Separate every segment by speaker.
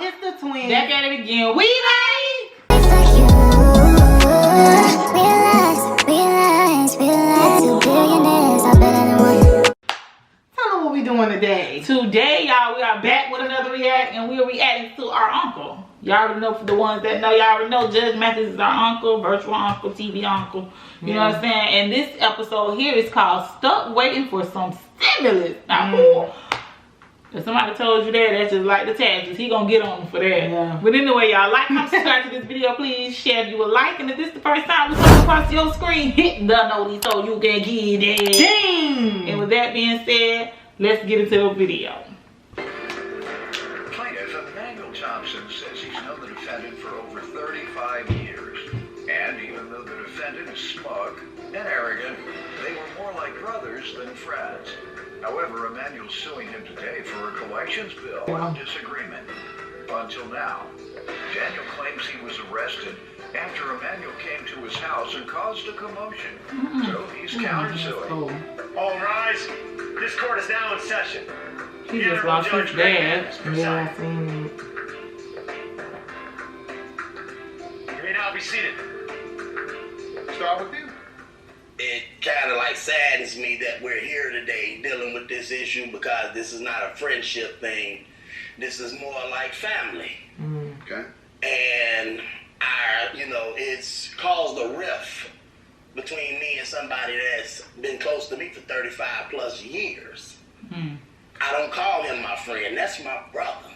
Speaker 1: it's the twins.
Speaker 2: Back at it again. We like.
Speaker 1: Tell them what we doing today.
Speaker 2: Today, y'all, we are back with another react, and we are reacting to our uncle. Y'all already know, for the ones that know, y'all already know Judge Mathis is our uncle, virtual uncle, TV uncle. You know what I'm saying? And this episode here is called Stuck Waiting for Some Stimulus. Now, if somebody told you that, that's just like the taxes. He gonna get on them for that.
Speaker 1: Yeah.
Speaker 2: But anyway, y'all, like, comment, subscribe to this video, please. Share if you would like. And if this is the first time we come across your screen, hit the notice so you can get it.
Speaker 1: Ding!
Speaker 2: And with that being said, let's get into the video.
Speaker 3: Plaintiff Emmanuel Thompson says he's known the defendant for over 35 years. And even though the defendant is smug and arrogant, they were more like brothers than friends. However, Emmanuel's suing him today for a collections bill of disagreement. Until now, Daniel claims he was arrested after Emmanuel came to his house and caused a commotion. So he's countersuing.
Speaker 4: All rise. This court is now in session.
Speaker 2: He just lost his dad.
Speaker 1: Yeah, I seen it.
Speaker 4: You may now be seated.
Speaker 3: Start with you.
Speaker 5: It kind of like saddens me that we're here today dealing with this issue, because this is not a friendship thing. This is more like family.
Speaker 3: Okay.
Speaker 5: And it's caused a rift between me and somebody that's been close to me for 35 plus years. I don't call him my friend. That's my brother.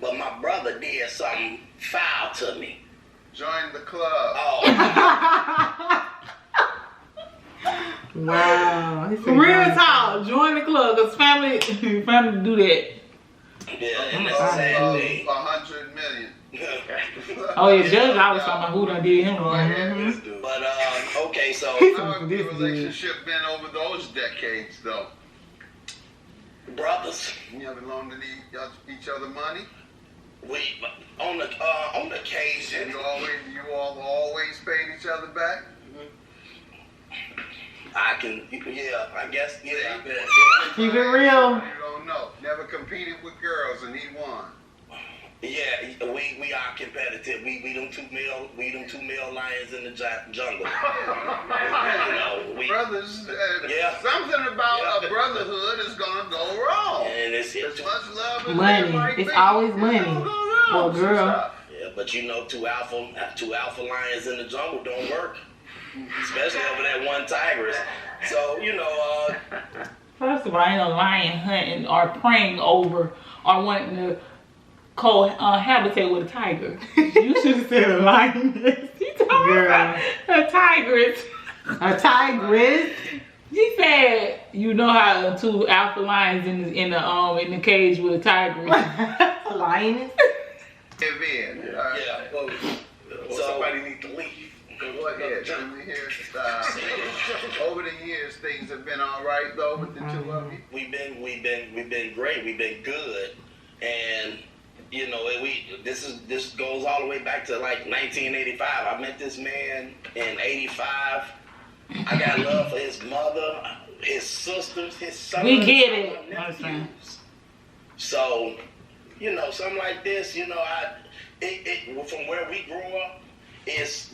Speaker 5: But my brother did something foul to me.
Speaker 3: Join the club.
Speaker 5: Oh.
Speaker 1: Wow.
Speaker 2: Real talk. Join the club, because family do that.
Speaker 5: Yeah, and it's a sad thing.
Speaker 3: 100 million.
Speaker 2: Oh yeah, Judge always talking about who done did him wrong.
Speaker 5: But okay, so
Speaker 3: How have your relationship been over those decades, though?
Speaker 5: brothers,
Speaker 3: You ever loaned each other money?
Speaker 5: we on occasion.
Speaker 3: And you all always paid each other back?
Speaker 5: I guess, yeah.
Speaker 1: Keep it real.
Speaker 3: You don't know. Never competed with girls and he won.
Speaker 5: Yeah, we are competitive. We them two male lions in the jungle.
Speaker 3: Brothers,
Speaker 5: Yeah.
Speaker 3: something about a brotherhood is gonna go wrong.
Speaker 5: And it's
Speaker 3: As much love as
Speaker 1: Money.
Speaker 3: there might
Speaker 1: It's
Speaker 3: be,
Speaker 1: always
Speaker 3: it's
Speaker 1: money.
Speaker 3: gonna go wrong
Speaker 1: For a girl.
Speaker 3: sometimes.
Speaker 5: yeah, but two alpha lions in the jungle don't work, especially over that one tigress. So
Speaker 2: First of all, ain't no lion hunting or praying over or wanting to cohabitate with a tiger. You should have said a lioness. He talking about a tigress.
Speaker 1: A tigress.
Speaker 2: He said, you know how two alpha lions in the cage with a tigress.
Speaker 1: Lioness.
Speaker 3: Give in.
Speaker 5: yeah. Well, somebody need to leave.
Speaker 3: Go ahead. Let me hear over the years, things have been all right though with the two of you.
Speaker 5: We've been great. We've been good, and this goes all the way back to like 1985. I met this man in '85. I got love for his mother, his sisters, his sons.
Speaker 2: We get it.
Speaker 5: my nephews. So, something like this, from where we grew up, it's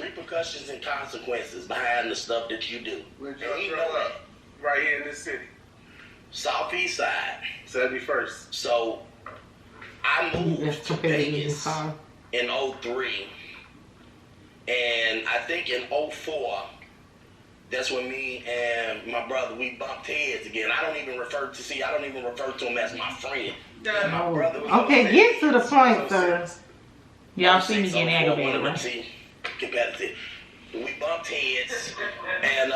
Speaker 5: repercussions and consequences behind the stuff that you do.
Speaker 3: Where'd
Speaker 5: And he
Speaker 3: y'all
Speaker 5: know
Speaker 3: grow
Speaker 5: that.
Speaker 3: up?
Speaker 4: Right here in this city.
Speaker 5: Southeast side.
Speaker 4: 71st.
Speaker 5: So I moved
Speaker 1: That's
Speaker 5: to
Speaker 1: okay.
Speaker 5: Vegas in '03, and I think in '04, that's when me and my brother, we bumped heads again. I don't even refer to him as my friend. Yeah, my brother was
Speaker 1: Okay, get to the point, sir.
Speaker 2: Y'all see me getting aggravated, right?
Speaker 5: See, competitive. We bumped heads, and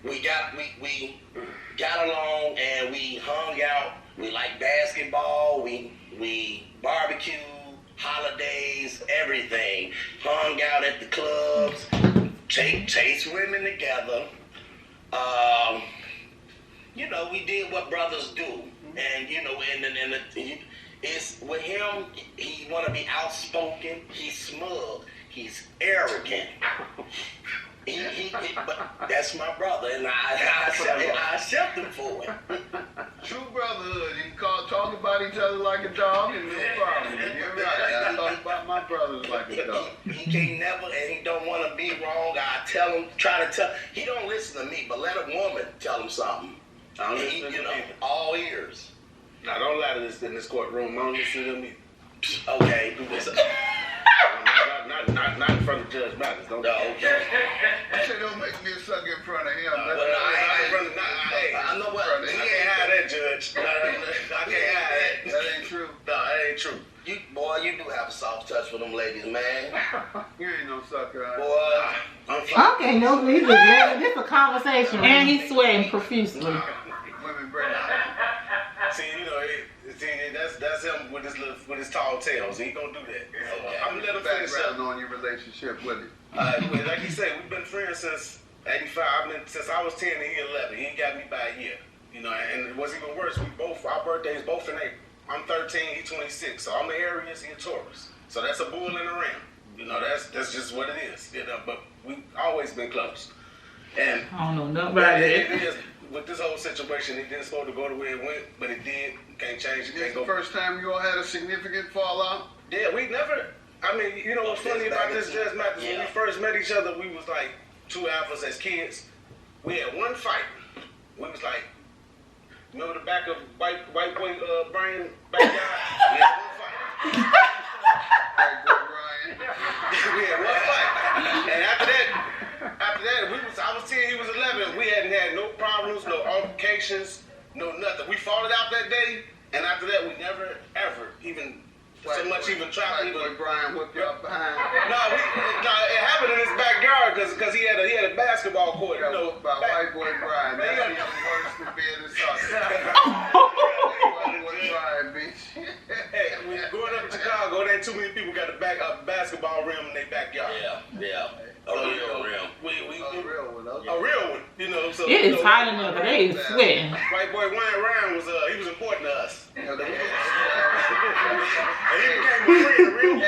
Speaker 5: we got along, and we hung out. We liked basketball. We barbecued, holidays, everything. Hung out at the clubs, chased women together. We did what brothers do, and it's with him. He want to be outspoken. He's smug. He's arrogant. But that's my brother, and I accept him for it.
Speaker 3: True brotherhood. You can talk about
Speaker 6: about each other like a dog, and no problem. You're right. I talk about my brothers like a dog.
Speaker 5: He can't never, and he don't want to be wrong. I tell him, try to tell. He don't listen to me, but let a woman tell him something.
Speaker 4: I don't
Speaker 5: And he,
Speaker 4: listen
Speaker 5: you
Speaker 4: to
Speaker 5: know,
Speaker 4: people.
Speaker 5: all ears.
Speaker 4: Now, don't lie to this in this courtroom. I don't listen to me.
Speaker 5: Okay, do this.
Speaker 4: Not in front of Judge Mathis. Don't.
Speaker 5: No, okay.
Speaker 6: I said, don't make me a sucker in front of him.
Speaker 5: Well, I know what.
Speaker 4: I can't have that, Judge. I can't have that.
Speaker 6: That ain't true.
Speaker 4: No, that ain't true.
Speaker 5: You, boy, you do have a soft touch for them ladies, man.
Speaker 6: You ain't no sucker.
Speaker 5: Boy,
Speaker 4: I'm fine.
Speaker 1: Okay, no, he's a this a conversation.
Speaker 2: And he's sweating profusely.
Speaker 6: Women bring it.
Speaker 4: See, you know, that's him with his tall tales. He gonna do that. I'm gonna let him finish
Speaker 6: Background
Speaker 4: up.
Speaker 6: on your relationship with him.
Speaker 4: Like you said, we've been friends since '85. Since I was 10 and he 11. He got me by a year. You know, and what's even worse, our birthdays both in April. I'm 13, he's 26. So I'm an Aries, he's a Taurus. So that's a bull in the ring. You know, that's just what it is. You know, but we've always been close. And
Speaker 2: I don't know nothing about it.
Speaker 4: with this whole situation, it didn't supposed to go the way it went, but it did. Can't change it.
Speaker 6: This
Speaker 4: Can't
Speaker 6: the
Speaker 4: go.
Speaker 6: first time you all had a significant fallout?
Speaker 4: Yeah, we never. I mean, you know what's funny about this, Judge Mathis? When we first met each other, we was like two alphas as kids. We had one fight. We was like, remember the back of white boy Brian backyard? We had one fight.
Speaker 6: Right, boy, Brian.
Speaker 4: We had one fight. And after that, I was 10, he was 11. We hadn't had no problems, no altercations, no nothing. We fought it out that day, and after that, we never ever even even tried to
Speaker 6: Boy, Brian whipped you up behind.
Speaker 4: No, it happened in his backyard because he had a basketball court. You know,
Speaker 6: About white boy Brian. That's even worse than being a sucker. White boy Brian, bitch.
Speaker 4: Hey, when you're going up to Chicago, there ain't too many people got a basketball rim in their backyard.
Speaker 5: yeah. A real rim.
Speaker 6: A real one, okay.
Speaker 4: A real one, you know. So
Speaker 2: It is hot enough, but they is sweating.
Speaker 4: White boy Wayne Ryan he was important to us.
Speaker 6: Yeah,
Speaker 4: And he became a friend, a real one.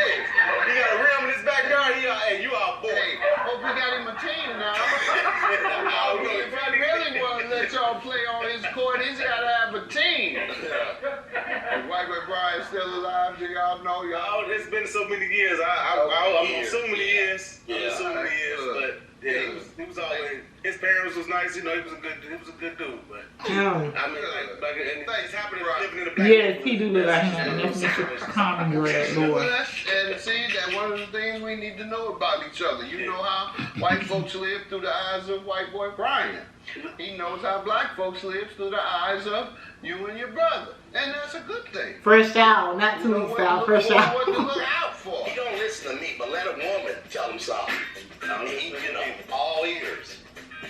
Speaker 4: He got a rim in his backyard. Hey, you are a boy.
Speaker 6: hey, hope we got him a team now. If I really want to let y'all play on his court, he's got to have a team. Is White boy Brian still alive? Do y'all know y'all?
Speaker 4: Oh, it's been so many years. I'm assuming years.
Speaker 5: Yeah.
Speaker 4: I'm assuming years, but yeah, he was always. His parents was nice. You know, he was a good dude. But
Speaker 1: Yeah.
Speaker 4: I mean, and it's happening living in a black.
Speaker 2: Yes, he do look like him. That's Mr. Common Grad
Speaker 6: Well,
Speaker 2: Lord.
Speaker 6: and see, that's one of the things we need to know about each other. You know how white folks live through the eyes of white boy Brian. He knows how black folks live through the eyes of you and your brother. And that's a good thing.
Speaker 1: Fresh out, not
Speaker 6: You know
Speaker 1: 2 weeks
Speaker 6: what
Speaker 1: out.
Speaker 6: to
Speaker 1: Fresh
Speaker 6: look-
Speaker 1: out.
Speaker 6: what to look out for.
Speaker 5: He don't listen to me, but let a woman tell him something. And he, you know, all ears.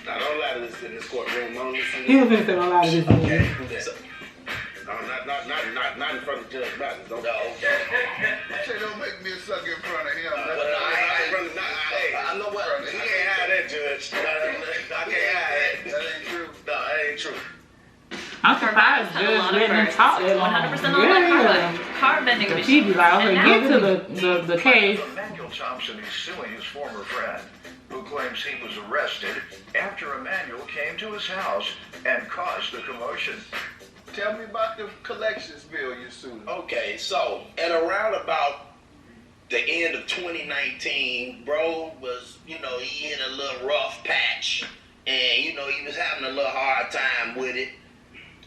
Speaker 4: Now don't lie to this in this courtroom. Don't listen to
Speaker 1: He was gonna say a lot of this.
Speaker 5: Okay, do this.
Speaker 4: No, not in front of Judge Mathis. Don't.
Speaker 5: No, okay.
Speaker 6: Say, don't make me a sucker in front of him.
Speaker 5: Well, I know what.
Speaker 4: You can't have that, Judge. I can't have that.
Speaker 6: That ain't true.
Speaker 4: No, that ain't true.
Speaker 2: I'm surprised
Speaker 7: Had a lot
Speaker 2: Judge
Speaker 7: of
Speaker 2: letting him
Speaker 7: birds.
Speaker 2: talk that long.
Speaker 7: 100% on that car vending
Speaker 2: But
Speaker 7: machine.
Speaker 2: she be like, okay,
Speaker 7: And
Speaker 2: get
Speaker 7: now-
Speaker 2: to the case.
Speaker 3: Emmanuel Thompson is suing his former friend, who claims he was arrested after Emmanuel came to his house and caused the commotion.
Speaker 6: Tell me about the collections bill you sued.
Speaker 5: Okay, so at around about the end of 2019, bro was, you know, he in a little rough patch, and you know he was having a little hard time with it,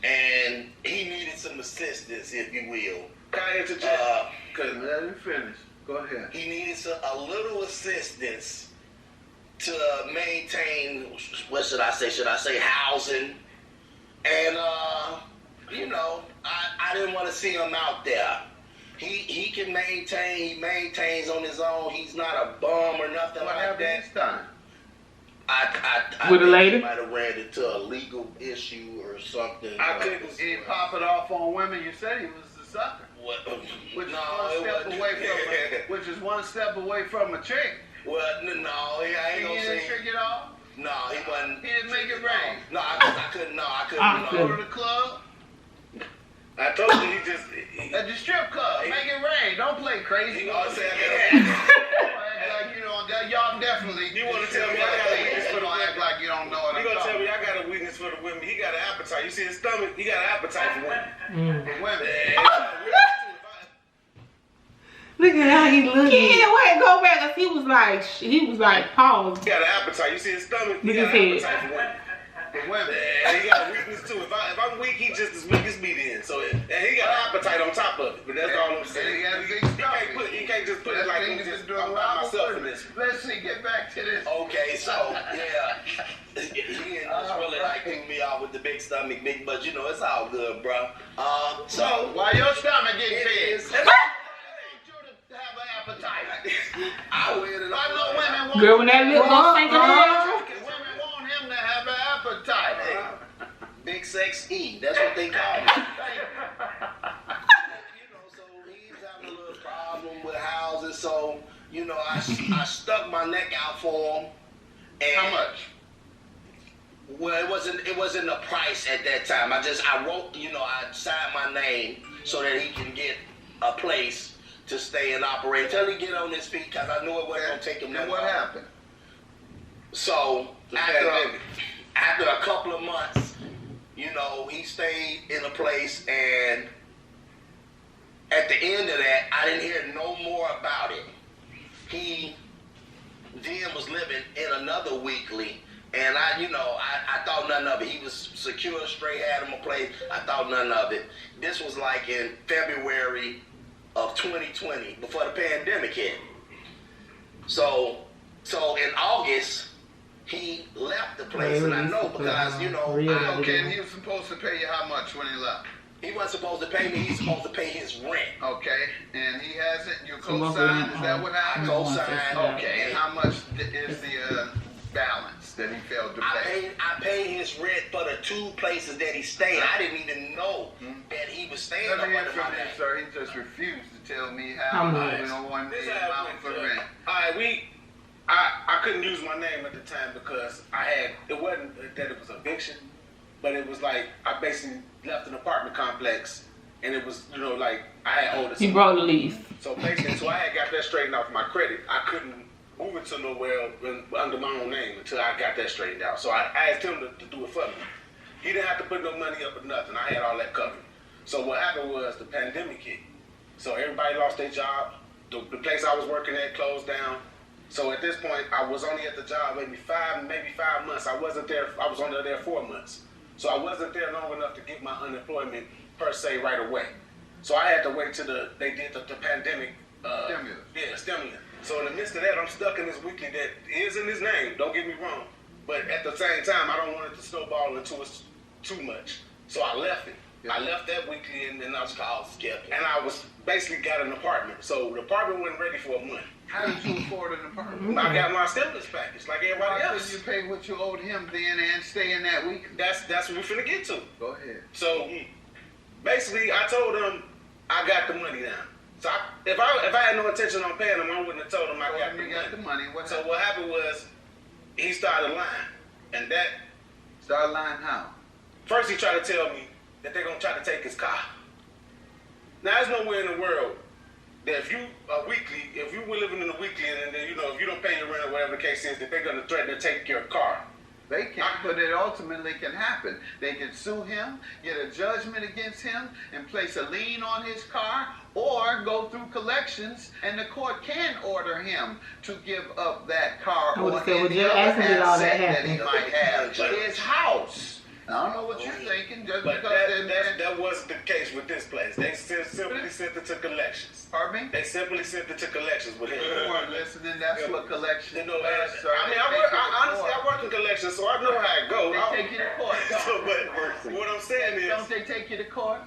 Speaker 5: and he needed some assistance, if you will.
Speaker 4: Can I interject?
Speaker 6: Let him finish. Go ahead.
Speaker 5: He needs a little assistance to maintain, what should I say? Should I say housing? And, you know, I didn't want to see him out there. He can maintain, he maintains on his own. He's not a bum or nothing
Speaker 6: What
Speaker 5: like
Speaker 6: happened
Speaker 5: that.
Speaker 6: this time?
Speaker 5: I
Speaker 2: With a
Speaker 5: think
Speaker 2: lady?
Speaker 5: he might have ran into a legal issue or something.
Speaker 4: I couldn't.
Speaker 6: He pop it off on women. You said he was the sucker.
Speaker 5: What?
Speaker 6: Which is
Speaker 5: No,
Speaker 6: one
Speaker 5: it
Speaker 6: step
Speaker 5: wasn't.
Speaker 6: away from which is one step away from a chick.
Speaker 5: Well, no, I ain't
Speaker 6: He
Speaker 5: gonna
Speaker 6: didn't
Speaker 5: say.
Speaker 6: trick it off.
Speaker 5: No, he wasn't.
Speaker 6: He didn't make it rain.
Speaker 5: No, I couldn't. No, I couldn't.
Speaker 6: Go
Speaker 5: No.
Speaker 6: to the club,
Speaker 4: I told you he just.
Speaker 6: at the strip club. Make it rain. Don't play crazy.
Speaker 4: He gonna say
Speaker 6: Don't act like you don't. Y'all definitely.
Speaker 4: You wanna tell me I got a weakness for the
Speaker 6: Don't act
Speaker 4: women?
Speaker 6: like you don't know what
Speaker 4: You
Speaker 6: I'm
Speaker 4: gonna tell
Speaker 6: talking
Speaker 4: me I got a weakness for the women? He got an appetite. You see his stomach? He got an appetite for women.
Speaker 6: for women.
Speaker 4: Yeah.
Speaker 1: Look at how he looking.
Speaker 2: Anyway, go back, cause he was like, pause.
Speaker 4: He got an appetite. You see his stomach? He
Speaker 2: Look
Speaker 4: got
Speaker 2: at
Speaker 4: an
Speaker 2: his
Speaker 4: appetite for women.
Speaker 6: The women.
Speaker 4: And he got a weakness too. If I'm weak, he just as weak as me then. So and he got an appetite on top of it. But that's all I'm saying.
Speaker 6: He got a big
Speaker 4: He can't just put it like I'm just I'm by myself in this.
Speaker 6: Let's see, get back to this.
Speaker 5: Okay, so yeah, he just really like picking me off with the big stomach, big, but you know it's all good, bro. So
Speaker 6: While your stomach getting
Speaker 5: it
Speaker 6: big,
Speaker 5: is.
Speaker 6: I need you to have an appetite.
Speaker 5: I wear it.
Speaker 6: I know women want.
Speaker 2: Girl, when that lip gloss stinking out.
Speaker 6: Women want him to have an appetite.
Speaker 5: Big sex E. That's what they call it. You know, so he's having a little problem with houses. So you know, I stuck my neck out for him. And
Speaker 6: How much?
Speaker 5: Well, it wasn't the price at that time. I wrote, you know, I signed my name so that he can get a place to stay and operate until he get on his feet, because I knew it wasn't gonna take him.
Speaker 6: And what happened?
Speaker 5: So after a couple of months, you know, he stayed in a place, and at the end of that, I didn't hear no more about it. He then was living in another weekly. And I thought nothing of it. He was secure, straight, had him a place. I thought nothing of it. This was like in February of 2020, before the pandemic hit. So in August, he left the place, and I know because, you know,
Speaker 6: Okay, and he was supposed to pay you how much when he left?
Speaker 5: he wasn't supposed to pay me. He's supposed to pay his rent.
Speaker 6: Okay, and he hasn't. You co-signed. Is that what happened?
Speaker 5: I co-signed.
Speaker 6: Okay, and how much is the balance that he failed to pay?
Speaker 5: I paid his rent for the 2 places that he stayed. I didn't even know that he was staying
Speaker 6: Let
Speaker 5: up
Speaker 6: me
Speaker 5: under my
Speaker 6: finish,
Speaker 5: name.
Speaker 6: sir. He just refused to tell me
Speaker 1: How
Speaker 6: how
Speaker 1: much?
Speaker 6: much. On
Speaker 4: This
Speaker 6: the
Speaker 4: how it
Speaker 6: amount
Speaker 4: went,
Speaker 6: for
Speaker 4: sir.
Speaker 6: rent.
Speaker 4: Alright, I couldn't use my name at the time because it wasn't that it was eviction, but it was like I basically left an apartment complex, and it was, you know, like I had owed it.
Speaker 2: He broke the lease.
Speaker 4: So basically, I had got that straightened out for my credit. I couldn't move it to nowhere under my own name until I got that straightened out. So I asked him to do it for me. He didn't have to put no money up or nothing. I had all that covered. So what happened was the pandemic hit. So everybody lost their job. The place I was working at closed down. So at this point, I was only at the job maybe 5 months. I wasn't there. I was only there 4 months. So I wasn't there long enough to get my unemployment per se right away. So I had to wait till they did the pandemic.
Speaker 6: Stimulus.
Speaker 4: Yeah, stimulus. So in the midst of that, I'm stuck in this weekly that is in his name. Don't get me wrong. But at the same time, I don't want it to snowball into us too much. So I left it.
Speaker 6: Yeah.
Speaker 4: I left that weekly, and then I was
Speaker 5: Called Skip.
Speaker 4: and I was basically got an apartment. So the apartment wasn't ready for a month.
Speaker 6: How did you afford an apartment?
Speaker 4: I got my stimulus package like everybody
Speaker 6: How
Speaker 4: else.
Speaker 6: could you pay what you owed him then and stay in that week?
Speaker 4: That's what we're finna get to.
Speaker 6: Go ahead.
Speaker 4: So basically, I told him I got the money now. So if I had no intention on paying him, I wouldn't have told him I got the
Speaker 6: You got the
Speaker 4: money.
Speaker 6: money. What
Speaker 4: So
Speaker 6: happened?
Speaker 4: what happened was he started lying, and that
Speaker 6: Start lying how?
Speaker 4: first he tried to tell me that they're gonna try to take his car. Now there's nowhere in the world that if you were living in a weekly and then, you know, if you don't pay your rent or whatever the case is, that they're gonna threaten to take your car.
Speaker 6: They can't, but it ultimately can happen. They can sue him, get a judgment against him, and place a lien on his car, or go through collections, and the court can order him to give up that car
Speaker 1: I
Speaker 6: or
Speaker 1: would've said, well,
Speaker 6: any
Speaker 1: Judge,
Speaker 6: other
Speaker 1: ask him did all that
Speaker 6: asset that he
Speaker 1: happen.
Speaker 6: might have. His house. I don't know what you're thinking, just
Speaker 4: But
Speaker 6: because
Speaker 4: that wasn't the case with this place. They simply sent it to collections.
Speaker 6: Pardon me?
Speaker 4: They simply sent it to collections with him.
Speaker 6: You weren't listening. That's what collections
Speaker 4: You know,
Speaker 6: does, sir.
Speaker 4: I mean, honestly, I work in collections, so I know how it goes.
Speaker 6: They take you to court.
Speaker 4: So, but what I'm saying is,
Speaker 6: Don't they take you to court?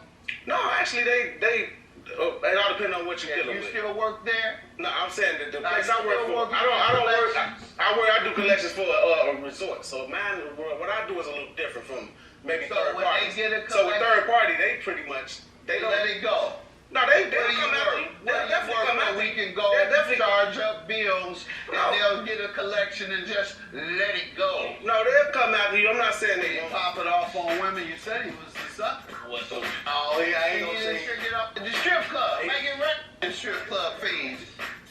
Speaker 4: no, actually, they it all depends on what you're dealing
Speaker 6: You
Speaker 4: with.
Speaker 6: still work there?
Speaker 4: No, I'm saying that the
Speaker 6: Now,
Speaker 4: place
Speaker 6: you
Speaker 4: I work
Speaker 6: still
Speaker 4: for,
Speaker 6: working
Speaker 4: I don't work.
Speaker 6: collections?
Speaker 4: I do collections for a resort. So mine, what I do is a little different from maybe
Speaker 6: So
Speaker 4: third
Speaker 6: when
Speaker 4: parties.
Speaker 6: they get a
Speaker 4: So with
Speaker 6: collection-
Speaker 4: third party, they pretty much
Speaker 6: They
Speaker 4: don't
Speaker 6: let it go.
Speaker 4: No, they
Speaker 6: Where
Speaker 4: don't
Speaker 6: do you
Speaker 4: come after
Speaker 6: work?
Speaker 4: you.
Speaker 6: Where
Speaker 4: They'll
Speaker 6: you
Speaker 4: definitely
Speaker 6: work
Speaker 4: come
Speaker 6: where
Speaker 4: after
Speaker 6: we
Speaker 4: you.
Speaker 6: can go
Speaker 4: They'll definitely
Speaker 6: charge up bills and
Speaker 4: No.
Speaker 6: they'll get a collection and just let it go.
Speaker 4: No, they'll come after you. I'm not saying they
Speaker 6: You
Speaker 4: won't.
Speaker 6: pop it off on women. You said he was the sucker.
Speaker 5: Oh, yeah, I ain't
Speaker 6: You
Speaker 5: gonna say.
Speaker 6: should get up at the strip club. Make it right. The strip club fees.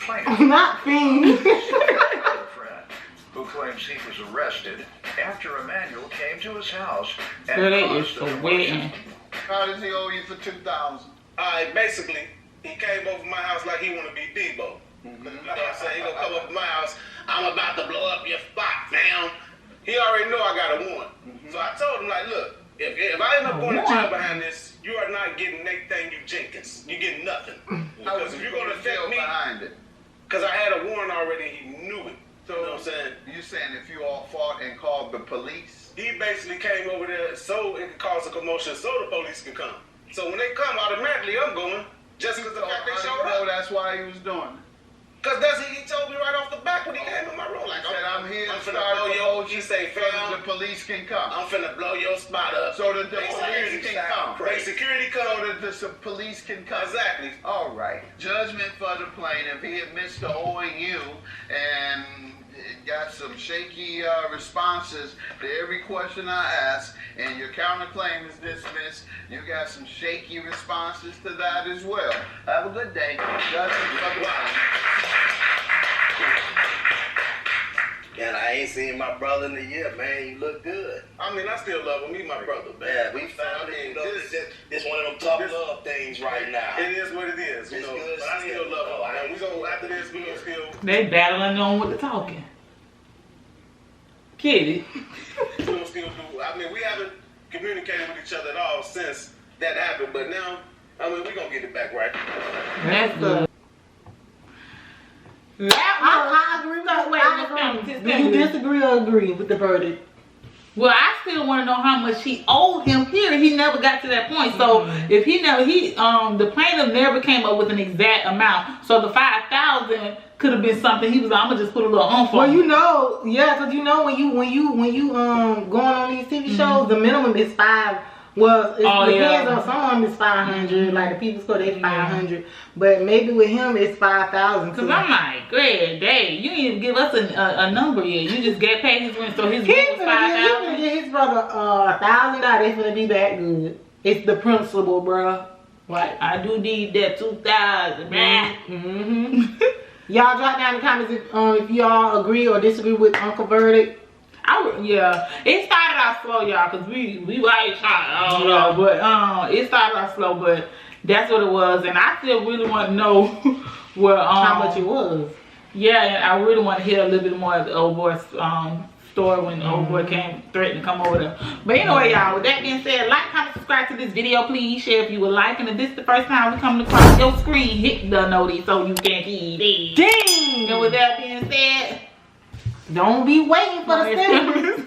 Speaker 3: Plaintiff,
Speaker 1: Not fiend.
Speaker 3: friend, who claims he was arrested after Emmanuel came to his house and
Speaker 2: Girl, that is
Speaker 3: caused
Speaker 2: for
Speaker 3: an
Speaker 2: wedding.
Speaker 6: How does he owe you for $2,000?
Speaker 4: Basically, he came over my house like he want to be Debo. You know what I'm saying? He gonna come up to my house. I'm about to blow up your spot, fam. He already know I got a warrant. So I told him, like, look, if I end up going to jail behind this, you are not getting Nathan Jenkins. You getting nothing. Because if you're gonna affect me,
Speaker 6: behind it.
Speaker 4: because I had a warrant already, he knew it. So, you know what I'm saying?
Speaker 6: You saying if you all fought and called the police?
Speaker 4: He basically came over there so it could cause a commotion so the police can come. So when they come, automatically I'm going, just because the fact they showed up.
Speaker 6: That's why he was doing it.
Speaker 4: Because he told me right off the back when he came in my room. Like,
Speaker 6: I'm here
Speaker 4: I'm
Speaker 6: to
Speaker 4: finna
Speaker 6: start
Speaker 4: blow
Speaker 6: the
Speaker 4: your,
Speaker 6: motion
Speaker 4: he say,
Speaker 6: so that
Speaker 4: fam,
Speaker 6: the police can come.
Speaker 4: I'm finna blow your spot up.
Speaker 6: So that the police can come.
Speaker 4: They security come.
Speaker 6: So that the police can come.
Speaker 4: Exactly.
Speaker 6: All right. Judgment for the plaintiff. He admits to owing you and got some shaky responses to every question I asked, and your counterclaim is dismissed. You got some shaky responses to that as well. Have a good day. Judgment for the
Speaker 5: And I ain't seen my brother in a year, man. You look good.
Speaker 4: I mean, I still love him. He's my brother, man.
Speaker 5: Yeah, we found it. You know, it's one of them tough love things right now.
Speaker 4: It is what it is, you know.
Speaker 5: good
Speaker 4: But I still love him.
Speaker 5: Oh,
Speaker 4: And we go after this. We gonna still.
Speaker 2: They battling on with the talking. Kitty.
Speaker 4: We gonna still do. I mean, we haven't communicated with each other at all since that happened. But now, I mean, we gonna get it back right.
Speaker 2: That's good.
Speaker 1: I agree with
Speaker 2: So, wait,
Speaker 1: I
Speaker 2: Miss
Speaker 1: agree.
Speaker 2: Family,
Speaker 1: Do you disagree or agree with the verdict?
Speaker 2: Well, I still want to know how much he owed him. Period. He never got to that point. So if the plaintiff never came up with an exact amount. So the 5,000 could have been something. He was like, I'm gonna just put a little on for
Speaker 1: Well,
Speaker 2: him.
Speaker 1: you know, yeah, because you know when you going on these TV shows, the minimum is 5. Well, it depends on some of them. It's 500. Like the People's Court, they 500. But maybe with him, it's 5,000.
Speaker 2: Because I'm like, great day. You didn't even give us a number yet. You just get paid his rent, so his rent was 5,000.
Speaker 1: He get his brother $1,000. They finna be back good. It's the principle, bruh.
Speaker 2: Right. I do need that 2,000, man.
Speaker 1: Mm-hmm. Y'all drop down in the comments if y'all agree or disagree with Uncle verdict.
Speaker 2: It started out slow, y'all, because we already tried. I don't know, but it started out slow, but that's what it was, and I still really want to know
Speaker 1: how much it was.
Speaker 2: Yeah, and I really want to hear a little bit more of the old boy's story when the old boy came threatened to come over there. But anyway, y'all, with that being said, like, comment, subscribe to this video, please. Share if you would like, and if this is the first time we come across your screen, hit the notice so you can keep it.
Speaker 1: Ding!
Speaker 2: And with that being said,
Speaker 1: Don't be waiting for the stimulus.